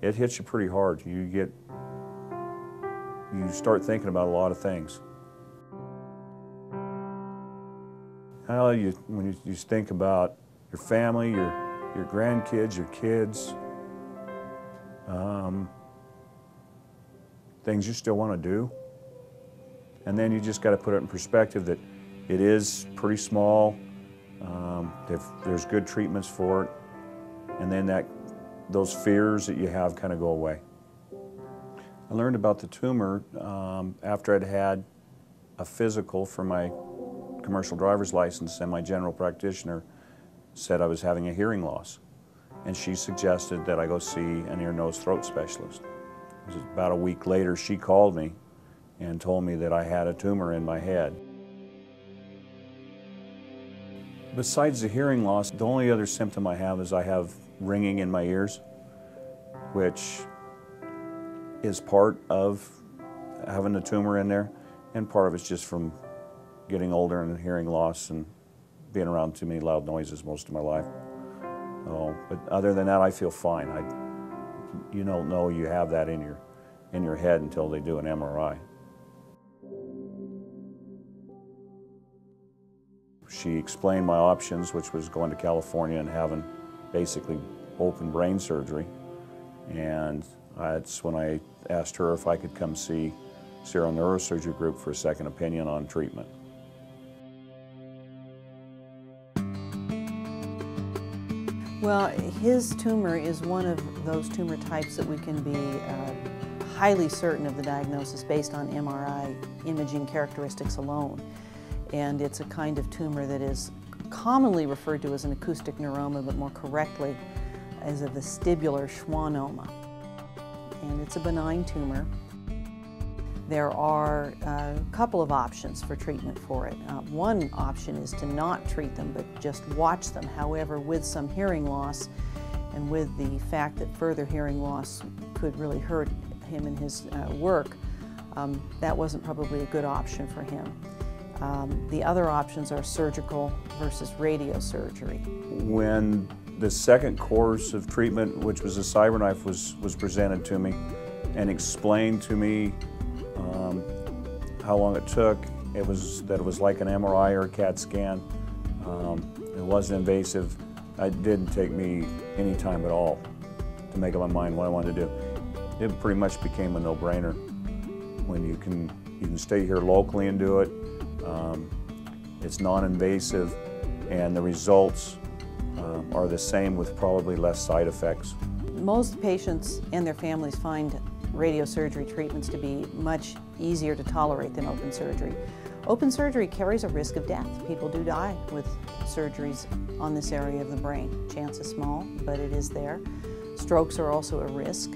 it hits you pretty hard. You start thinking about a lot of things. Well, when you think about your family, your grandkids, your kids, things you still want to do. And then you just got to put it in perspective that it is pretty small, there's good treatments for it, and then those fears that you have kind of go away. I learned about the tumor after I'd had a physical for my commercial driver's license, and my general practitioner said I was having a hearing loss. And she suggested that I go see an ear, nose, throat specialist. It was about a week later, she called me and told me that I had a tumor in my head. Besides the hearing loss, the only other symptom I have is I have ringing in my ears, which is part of having a tumor in there, and part of it's just from getting older and hearing loss and being around too many loud noises most of my life. But other than that, I feel fine. You don't know you have that in your head until they do an MRI. She explained my options, which was going to California and having basically open brain surgery. And that's when I asked her if I could come see Serial Neurosurgery Group for a second opinion on treatment. Well, his tumor is one of those tumor types that we can be highly certain of the diagnosis based on MRI imaging characteristics alone. And it's a kind of tumor that is commonly referred to as an acoustic neuroma, but more correctly as a vestibular schwannoma. And it's a benign tumor. There are a couple of options for treatment for it. One option is to not treat them, but just watch them. However, with some hearing loss and with the fact that further hearing loss could really hurt him in his work, that wasn't probably a good option for him. The other options are surgical versus radiosurgery. When the second course of treatment, which was a CyberKnife, was presented to me and explained to me how long it took, it was like an MRI or a CAT scan. It wasn't invasive. It didn't take me any time at all to make up my mind what I wanted to do. It pretty much became a no-brainer. When you can stay here locally and do it. It's non-invasive, and the results are the same with probably less side effects. Most patients and their families find radiosurgery treatments to be much easier to tolerate than open surgery. Open surgery carries a risk of death. People do die with surgeries on this area of the brain. Chance is small, but it is there. Strokes are also a risk,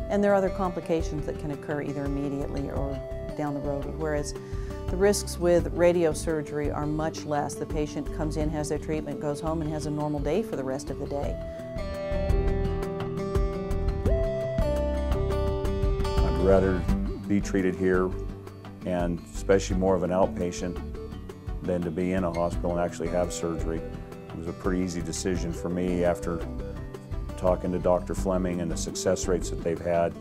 and there are other complications that can occur either immediately or down the road, whereas the risks with radiosurgery are much less. The patient comes in, has their treatment, goes home, and has a normal day for the rest of the day. I'd rather be treated here, and especially more of an outpatient, than to be in a hospital and actually have surgery. It was a pretty easy decision for me after talking to Dr. Fleming and the success rates that they've had,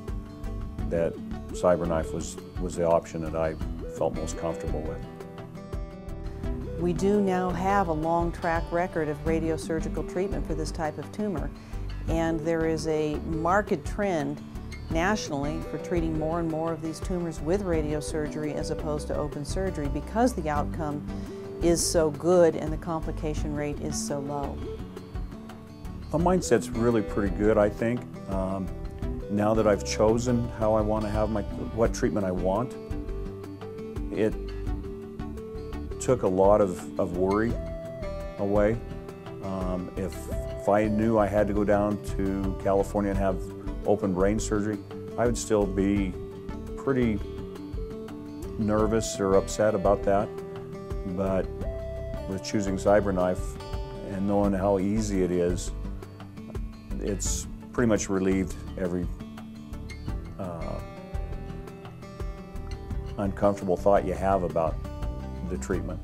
that CyberKnife was the option that I felt most comfortable with. We do now have a long track record of radiosurgical treatment for this type of tumor, and there is a marked trend nationally for treating more and more of these tumors with radiosurgery as opposed to open surgery, because the outcome is so good and the complication rate is so low. The mindset's really pretty good, I think. Now that I've chosen how I want to have what treatment I want, it took a lot of worry away. If I knew I had to go down to California and have open brain surgery, I would still be pretty nervous or upset about that. But with choosing CyberKnife and knowing how easy it is, it's pretty much relieved every uncomfortable thought you have about the treatment.